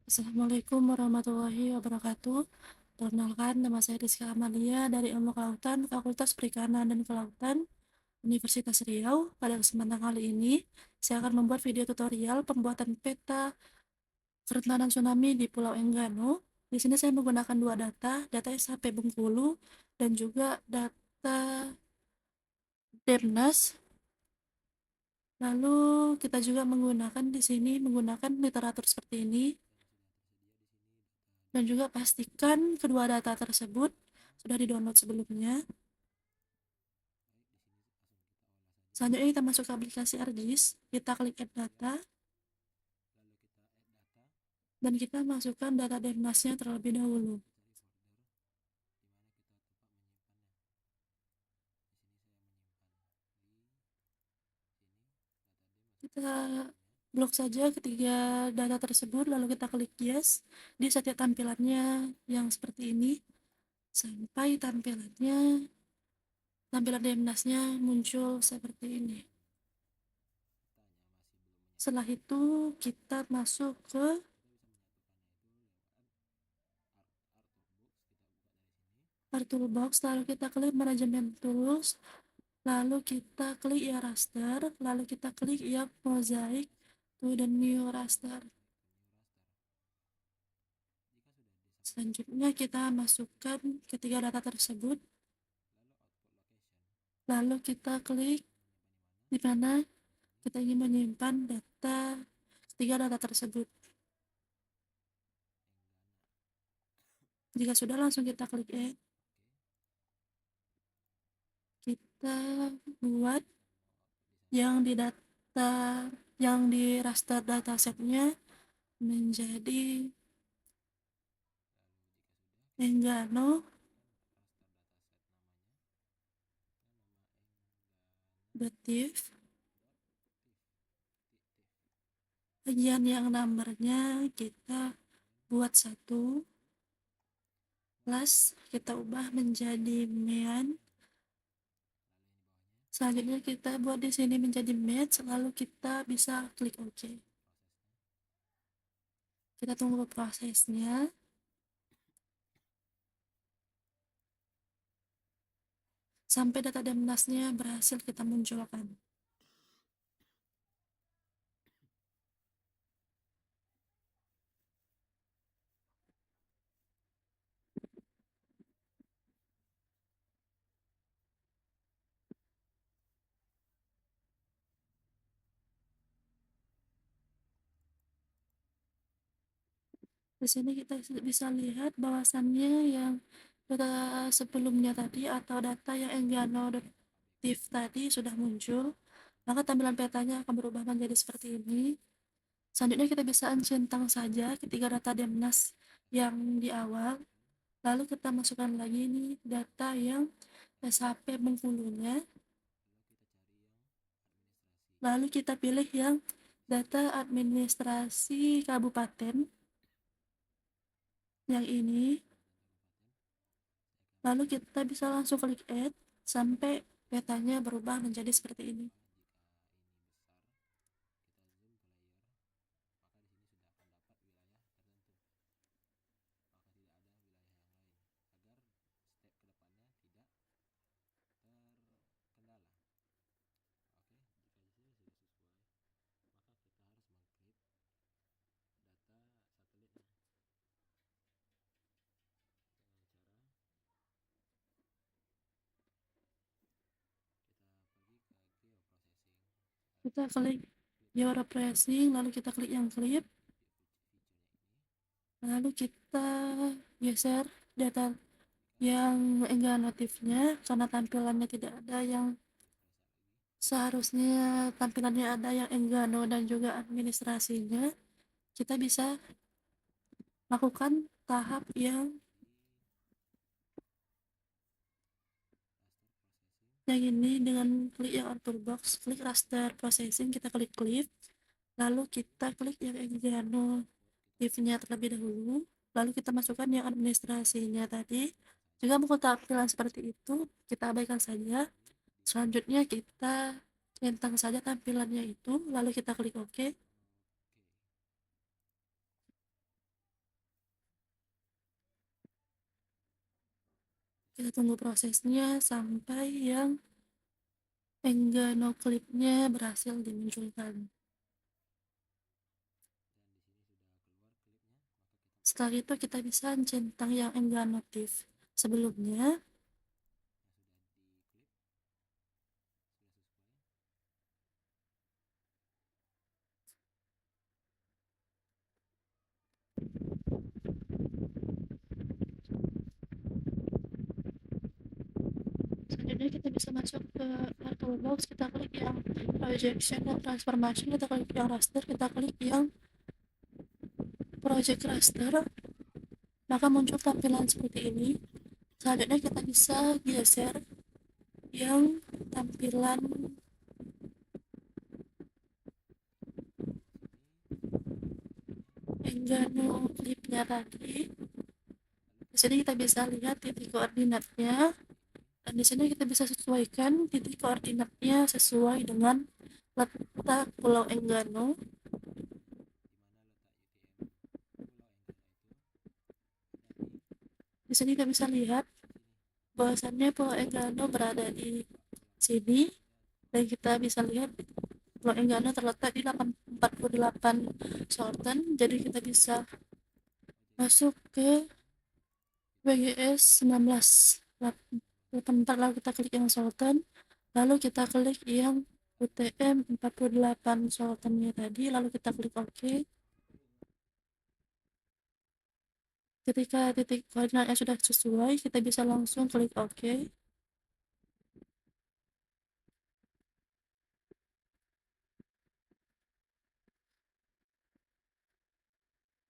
Assalamualaikum warahmatullahi wabarakatuh. Perkenalkan, nama saya Rizka Amalia dari Ilmu Kelautan, Fakultas Perikanan dan Kelautan, Universitas Riau. Pada kesempatan kali ini, saya akan membuat video tutorial pembuatan peta kerentanan tsunami di Pulau Enggano. Di sini saya menggunakan dua data SHP Bengkulu dan juga data Depnas. Lalu kita juga menggunakan di sini menggunakan literatur seperti ini. Dan juga pastikan kedua data tersebut sudah di-download sebelumnya. Selanjutnya kita masuk ke aplikasi ArcGIS, kita klik Add Data, dan kita masukkan data Depnasnya terlebih dahulu. Kita blok saja ketiga data tersebut, lalu kita klik Yes di setiap tampilannya yang seperti ini, sampai tampilan Depnasnya muncul seperti ini. Setelah itu kita masuk ke Toolbox, lalu kita klik Manajemen Tools, lalu kita klik ya raster, lalu kita klik ya mosaic to the new raster. Selanjutnya kita masukkan ketiga data tersebut, lalu kita klik di mana kita ingin menyimpan ketiga data tersebut. Jika sudah, langsung kita klik Add. Kita buat yang di raster datasetnya menjadi Enggano Datif. Bagian yang numbernya kita buat 1, plus kita ubah menjadi mean. Selanjutnya kita buat di sini menjadi match, lalu kita bisa klik OK. Kita tunggu prosesnya. Sampai data Depnasnya berhasil kita munculkan. Di sini kita bisa lihat bahwasannya yang data sebelumnya tadi atau data yang Enggano.tif tadi sudah muncul, maka tampilan petanya akan berubah menjadi seperti ini. Selanjutnya kita bisa centang saja ketiga data Depnas yang di awal, lalu kita masukkan lagi nih data yang SHP Bengkulunya, lalu kita pilih yang data administrasi kabupaten yang ini, lalu kita bisa langsung klik Add sampai petanya berubah menjadi seperti ini. Kita klik geoprocessing, lalu kita klik yang clip, lalu kita geser data yang enggak notifnya karena tampilannya tidak ada yang seharusnya tampilannya ada yang Enggano dan juga administrasinya. Kita bisa lakukan tahap yang ini dengan klik yang outer box, klik raster processing, kita klik clip, lalu kita klik yang Enggano tifnya terlebih dahulu, lalu kita masukkan yang administrasinya tadi. Jika mau tampilan seperti itu, kita abaikan saja. Selanjutnya kita centang saja tampilannya itu, lalu kita klik OK. Kita tunggu prosesnya sampai yang Engganoclip-nya berhasil dimunculkan. Setelah itu kita bisa centang yang Engganotif. Sebelumnya, selanjutnya kita bisa masuk ke Toolbox, kita klik yang Projection dan Transformation, kita klik yang Raster, kita klik yang Project Raster, maka muncul tampilan seperti ini. Selanjutnya kita bisa geser yang tampilan Engganoclip-nya tadi. Di sini kita bisa lihat titik koordinatnya, dan di sini kita bisa sesuaikan titik koordinatnya sesuai dengan letak Pulau Enggano. Di sini kita bisa lihat bahwasannya Pulau Enggano berada di sini, dan kita bisa lihat Pulau Enggano terletak di 48 Sultan. Jadi kita bisa masuk ke WGS 1984, lalu kita klik yang Sultan, lalu kita klik yang UTM 48 Sultannya tadi, lalu kita klik OK. Ketika titik koordinatnya sudah sesuai, kita bisa langsung klik OK.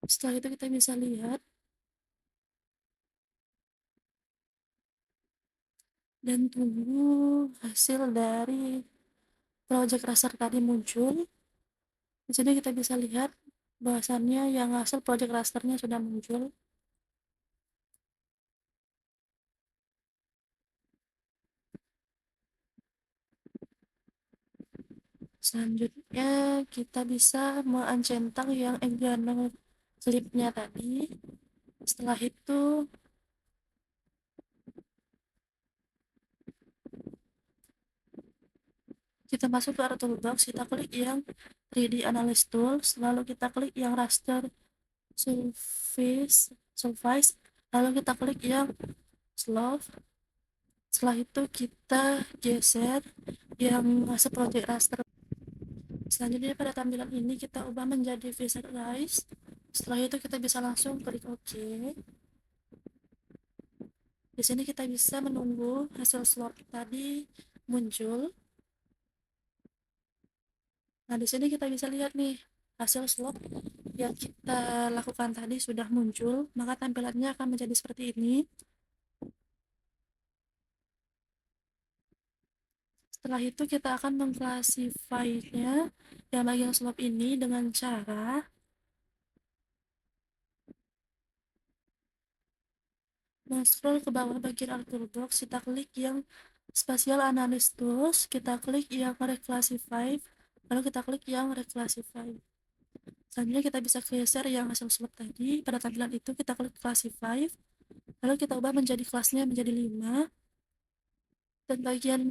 Setelah itu kita bisa lihat dan tunggu hasil dari project raster tadi muncul. Di sini kita bisa lihat bahwasannya yang hasil project rasternya sudah muncul. Selanjutnya kita bisa mencentang yang Enggano clipnya tadi. Setelah itu kita masuk ke area toolbox, kita klik yang 3D Analysis Tools, lalu kita klik yang Raster Surface, lalu kita klik yang Slope. Setelah itu kita geser yang masuk project raster. Selanjutnya pada tampilan ini kita ubah menjadi visualize. Setelah itu kita bisa langsung klik OK. Di sini kita bisa menunggu hasil slope tadi muncul. Nah, di sini kita bisa lihat nih hasil slope yang kita lakukan tadi sudah muncul, maka tampilannya akan menjadi seperti ini. Setelah itu kita akan mengklasifikasinya yang bagian slope ini dengan cara scroll ke bawah bagian Arthur Box, kita klik yang Spatial Analysis Tools, kita klik yang Reclassify, lalu kita klik yang Reclassify. Selanjutnya kita bisa geser yang hasil slope tadi, pada tampilan itu kita klik Classify, lalu kita ubah menjadi kelasnya menjadi 5, dan bagian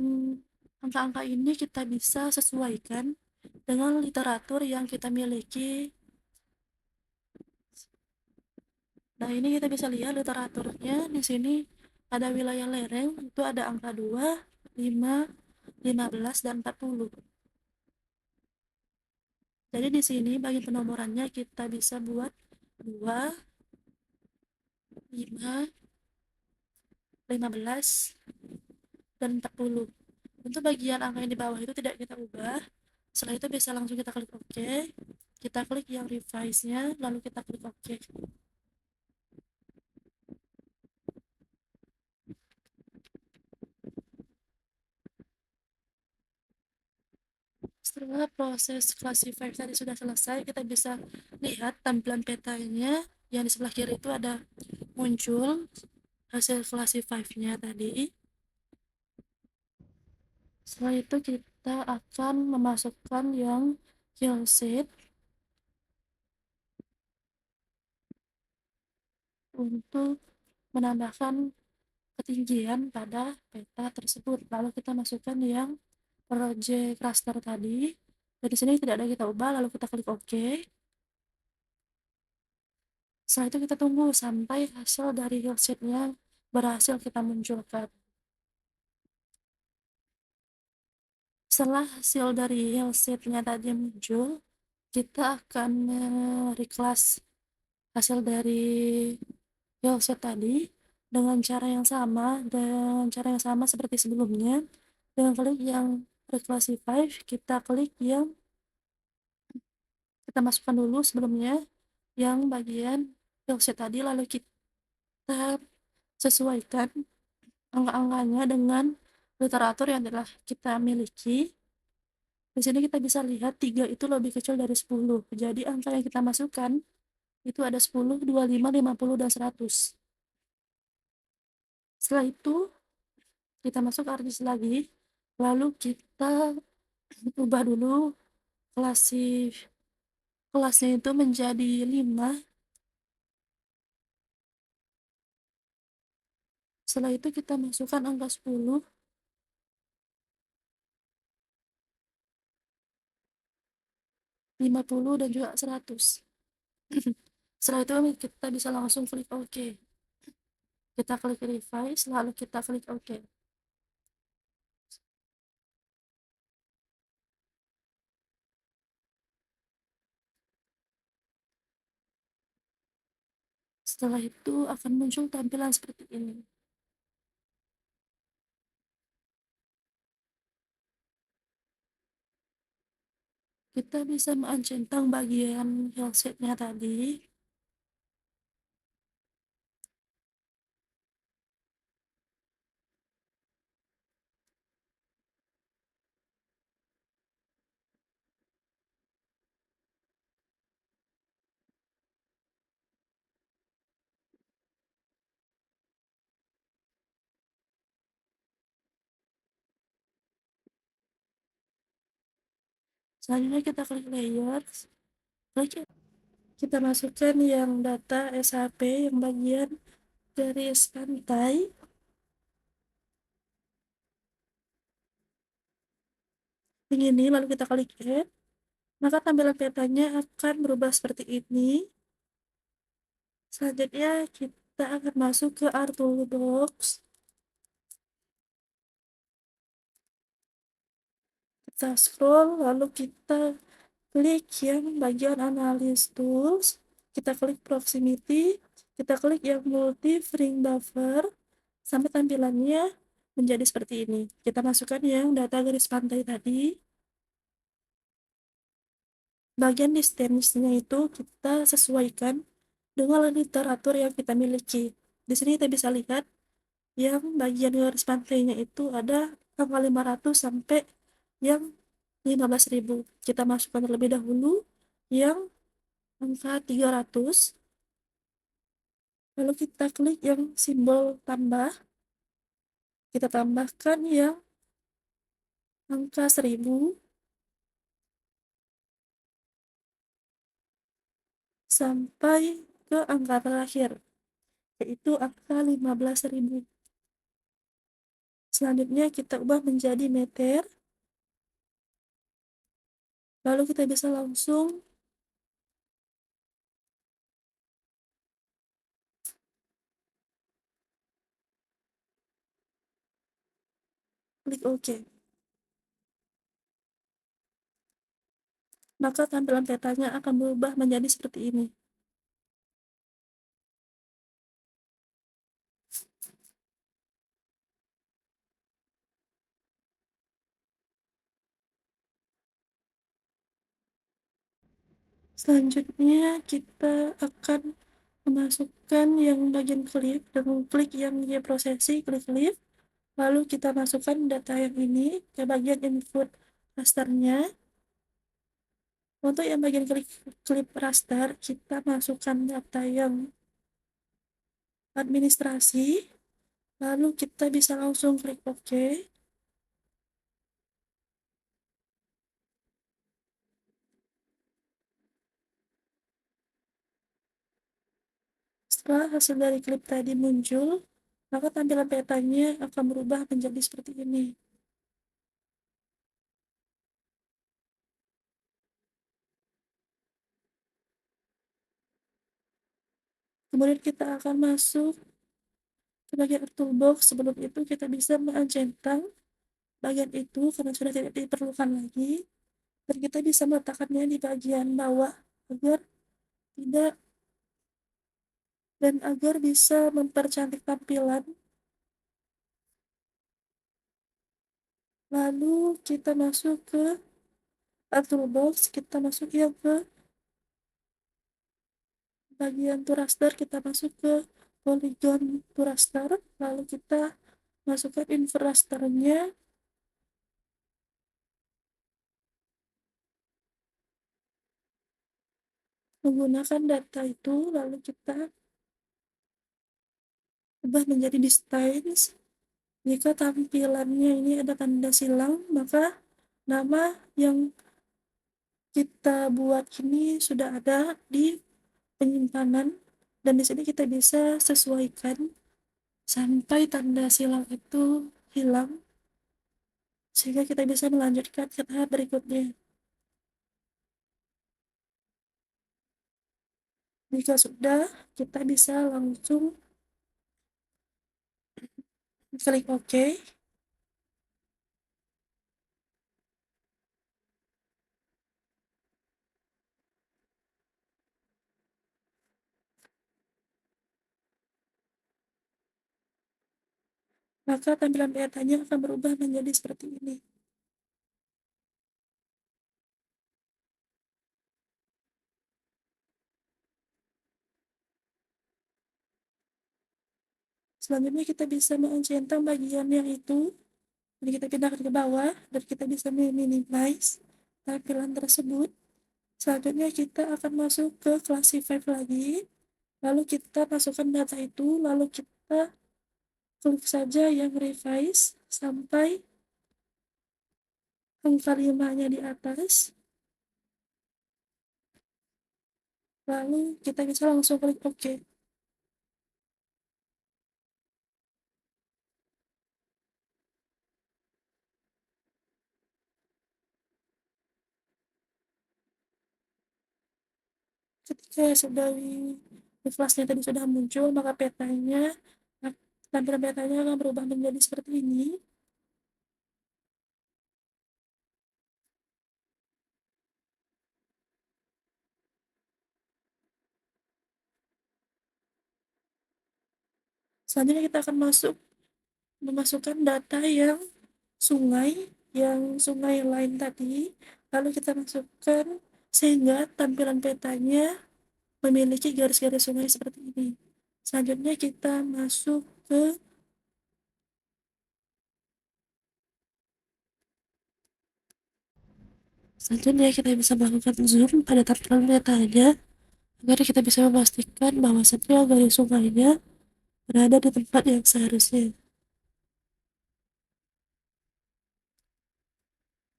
angka-angka ini kita bisa sesuaikan dengan literatur yang kita miliki. Nah, ini kita bisa lihat literaturnya. Di sini ada wilayah lereng, itu ada angka 2, 5, 15, dan 40. Jadi di sini bagi penomorannya kita bisa buat 2, 5, 15, dan 40. Untuk bagian angka yang di bawah itu tidak kita ubah. Setelah itu bisa langsung kita klik OK. Kita klik yang revise-nya, lalu kita klik OK. Setelah proses classify tadi sudah selesai, kita bisa lihat tampilan petanya. Yang di sebelah kiri itu ada muncul hasil classify-nya tadi. Setelah itu kita akan memasukkan yang kill sheet untuk menambahkan ketinggian pada peta tersebut. Lalu kita masukkan yang project raster tadi. Dan di sini tidak ada kita ubah, lalu kita klik OK. Setelah itu kita tunggu sampai hasil dari health-nya berhasil kita munculkan. Setelah hasil dari health-nya tadi muncul, kita akan reclass hasil dari health tadi dengan cara yang sama seperti sebelumnya. Dengan klik yang reclassify, kita klik yang kita masukkan dulu sebelumnya yang bagian health tadi, lalu kita sesuaikan angka-angkanya dengan literatur yang telah kita miliki. Di sini kita bisa lihat 3 itu lebih kecil dari 10. Jadi angka yang kita masukkan itu ada 10, 25, 50, dan 100. Setelah itu kita masuk artis lagi, lalu kita ubah dulu kelasnya itu menjadi 5. Setelah itu kita masukkan angka 10, 50, dan juga 100. Setelah itu kita bisa langsung klik OK. Kita klik revise, lalu kita klik OK. Setelah itu akan muncul tampilan seperti ini. Kita bisa mencentang bagian health-nya tadi. Selanjutnya kita klik layers, klik kita masukkan yang data SHP yang bagian garis pantai. Ini lalu kita klik add, maka tampilan petanya akan berubah seperti ini. Selanjutnya kita akan masuk ke Art Toolbox. Kita scroll, lalu kita klik yang bagian analysis tools, kita klik proximity, kita klik yang multi frame buffer sampai tampilannya menjadi seperti ini. Kita masukkan yang data garis pantai tadi. Bagian distance-nya itu kita sesuaikan dengan literatur yang kita miliki. Di sini kita bisa lihat yang bagian garis pantainya itu ada angka 500 sampai yang 15.000. Kita masukkan terlebih dahulu yang angka 300, lalu kita klik yang simbol tambah, kita tambahkan yang angka 1000 sampai ke angka terakhir, yaitu angka 15.000. Selanjutnya kita ubah menjadi meter, lalu kita bisa langsung klik OK. Maka tampilan petanya akan berubah menjadi seperti ini. Selanjutnya kita akan memasukkan yang bagian clip dengan klik yang dia prosesi, klik lift, lalu kita masukkan data yang ini ke bagian input rasternya. Untuk yang bagian clip raster, kita masukkan data yang administrasi, lalu kita bisa langsung klik OK. Setelah hasil dari klip tadi muncul, maka tampilan petanya akan berubah menjadi seperti ini. Kemudian kita akan masuk ke bagian toolbox. Sebelum itu kita bisa mencentang bagian itu karena sudah tidak diperlukan lagi, dan kita bisa meletakkannya di bagian bawah agar tidak dan agar bisa mempercantik tampilan. Lalu kita masuk ke toolbox, kita masuk yang ke bagian to raster, kita masuk ke polygon to raster, lalu kita masukkan info rasternya menggunakan data itu, lalu kita ubah menjadi distance. Jika tampilannya ini ada tanda silang, maka nama yang kita buat ini sudah ada di penyimpanan, dan di sini kita bisa sesuaikan sampai tanda silang itu hilang, sehingga kita bisa melanjutkan ke tahap berikutnya. Jika sudah, kita bisa langsung klik OK. Maka tampilan petanya akan berubah menjadi seperti ini. Selanjutnya kita bisa mencentang bagian yang itu, jadi kita pindahkan ke bawah dan kita bisa minimize tampilan tersebut. Selanjutnya kita akan masuk ke classify lagi, lalu kita masukkan data itu, lalu kita klik saja yang revise sampai angka 5-nya di atas, lalu kita bisa langsung klik OK. Ketika sudah di flashnya tadi sudah muncul, maka petanya, tampilan petanya akan berubah menjadi seperti ini. Selanjutnya kita akan memasukkan data yang sungai lain tadi, lalu kita masukkan sehingga tampilan petanya memiliki garis-garis sungai seperti ini. Selanjutnya kita masuk ke selanjutnya kita bisa melakukan zoom pada tampilan petanya agar kita bisa memastikan bahwa setiap garis sungainya berada di tempat yang seharusnya.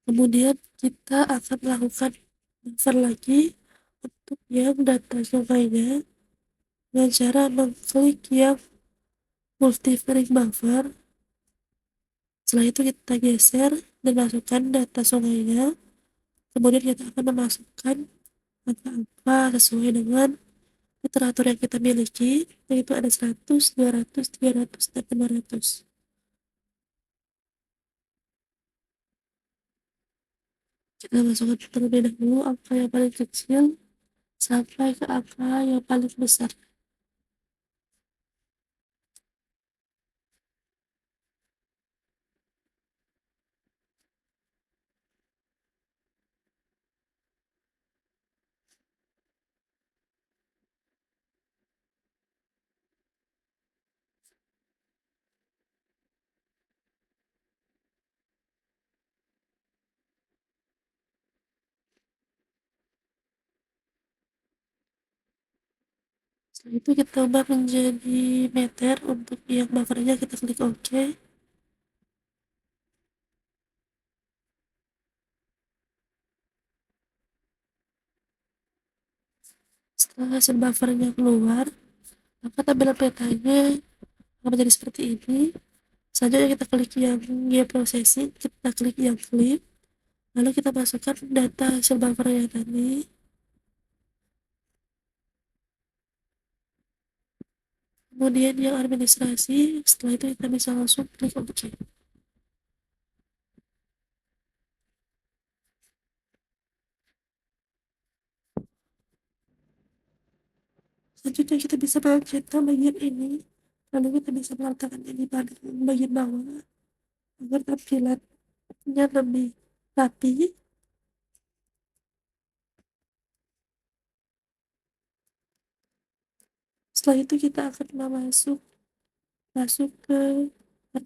Kemudian kita akan melakukan buffer lagi untuk yang data sungainya dengan cara mengklik yang multi frame buffer. Setelah itu kita geser dan masukkan data sungainya. Kemudian kita akan memasukkan angka-angka sesuai dengan literatur yang kita miliki, yaitu ada 100, 200, 300, dan 500. Kita masukkan terlebih dahulu angka yang paling kecil sampai ke angka yang paling besar. Setelah itu kita ubah menjadi meter. Untuk yang buffernya kita klik OK. Setelah hasil buffernya keluar, maka tampilan petanya akan menjadi seperti ini. Selanjutnya kita klik yang geoprocessing, kita klik yang clip, lalu kita masukkan data hasil buffer yang tadi. Kemudian yang administrasi, setelah itu kita bisa langsung klik OK. Selanjutnya kita bisa mencetak bagian ini, lalu kita bisa meletakkannya di bagian bawah agar tampilannya lebih rapi. Setelah itu kita akan masuk ke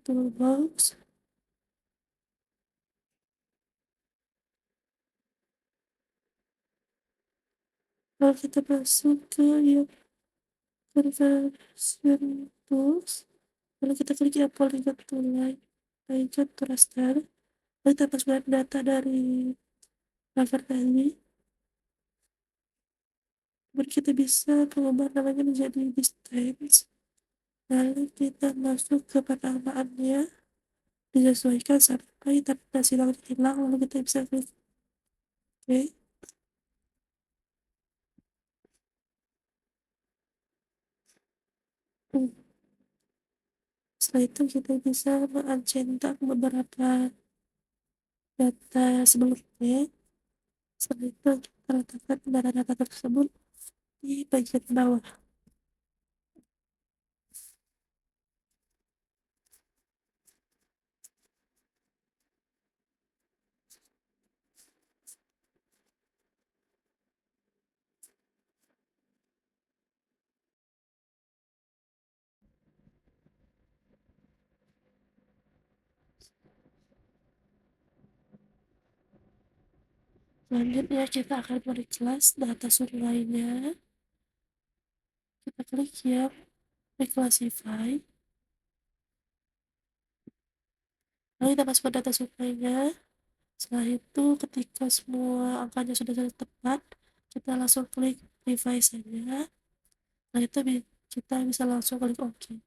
toolbox, lalu kita masuk ke yang conversion tools, lalu kita klik yang polygon to line, polygon to raster, lalu kita masukkan data dari buffer tadi. Kemudian kita bisa mengubah namanya menjadi distance, lalu kita masuk ke penamaannya, disesuaikan sampai tanda silang hilang, lalu kita bisa klik OK. Setelah itu kita bisa mencetak beberapa data sebelumnya. Setelah itu kita letakkan data-data tersebut di bagian bawah. Selanjutnya kita akan merequest data sungainya. Kita klik yang reclassify, lalu kita masukkan data sungainya. Setelah itu ketika semua angkanya sudah tepat, kita langsung klik revise saja. Setelah itu kita bisa langsung klik OK.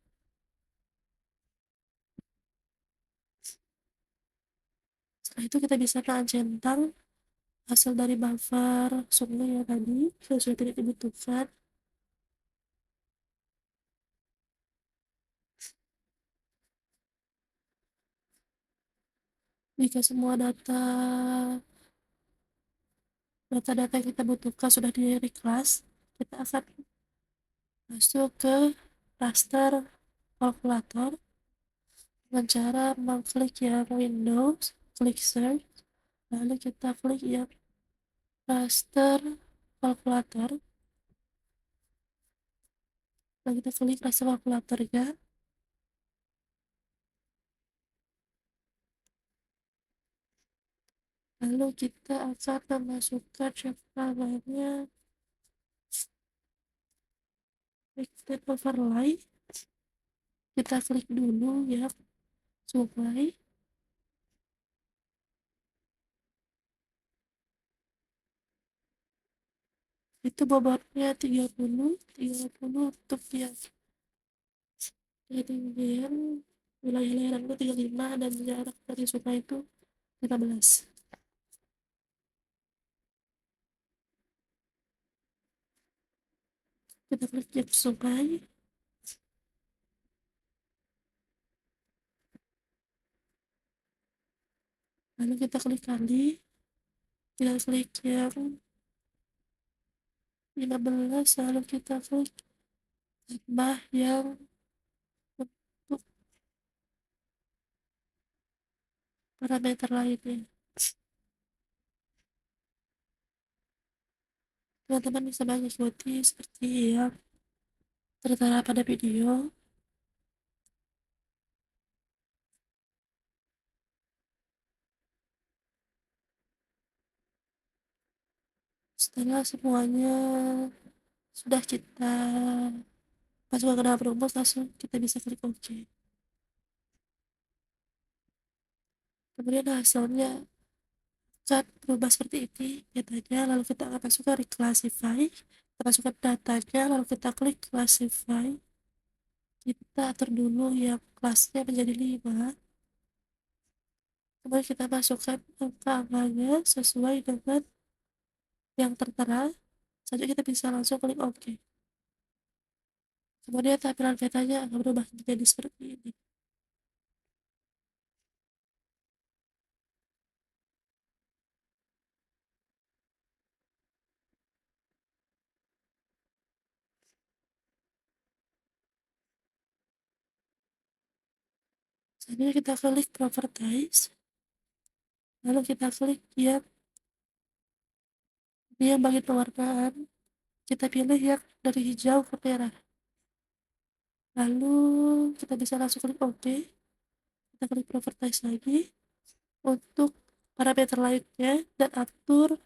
Setelah itu kita bisa centang hasil dari buffer sungai yang tadi sesuai tidak dibutuhkan. Jika semua data-data yang kita butuhkan sudah di reclass, kita akan masuk ke raster kalkulator dengan cara mengklik yang Windows, klik search, lalu kita klik yang raster kalkulator, lalu kita klik raster kalkulatornya, lalu kita akan memasukkan namanya Extend Overlay. Kita klik dulu ya sungai, itu bobotnya 30 untuk yang ketinggian wilayah lereng itu 35 dan jarak dari sungai itu 15. Kita klik yang sungai, lalu kita klik kali, kita klik yang 15, lalu kita klik tambah yang untuk parameter lainnya. Teman-teman bisa mengikuti seperti yang tertera pada video. Setelah semuanya sudah kita masukkan ke dalam rumus, langsung kita bisa klik OK. Kemudian hasilnya akan berubah seperti ini datanya, lalu kita akan masukkan reclassify, kita masukkan datanya, lalu kita klik classify, Kita atur dulu yang kelasnya menjadi 5, kemudian kita masukkan angka-angkanya sesuai dengan yang tertera. Selanjutnya kita bisa langsung klik OK. Kemudian tampilan petanya akan berubah menjadi seperti ini. Selanjutnya kita klik Properties, lalu kita klik yang bagian pewarnaan, kita pilih yang dari hijau ke merah. Lalu kita bisa langsung klik OK. Kita klik Properties lagi untuk parameter lainnya dan atur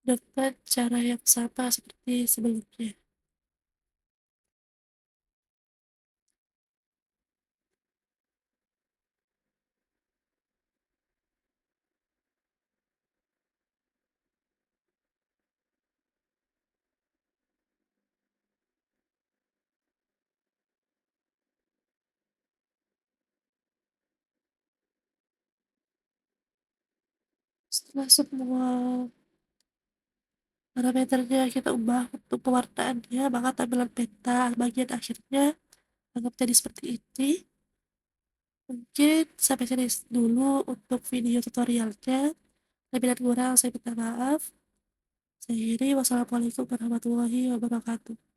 dengan cara yang sama seperti sebelumnya. Setelah semua parameternya kita ubah untuk pewarnaannya, maka tampilan peta bagian akhirnya akan jadi seperti ini. Mungkin sampai sini dulu untuk video tutorialnya. Lebih dan kurang saya minta maaf. Saya akhiri, wassalamualaikum warahmatullahi wabarakatuh.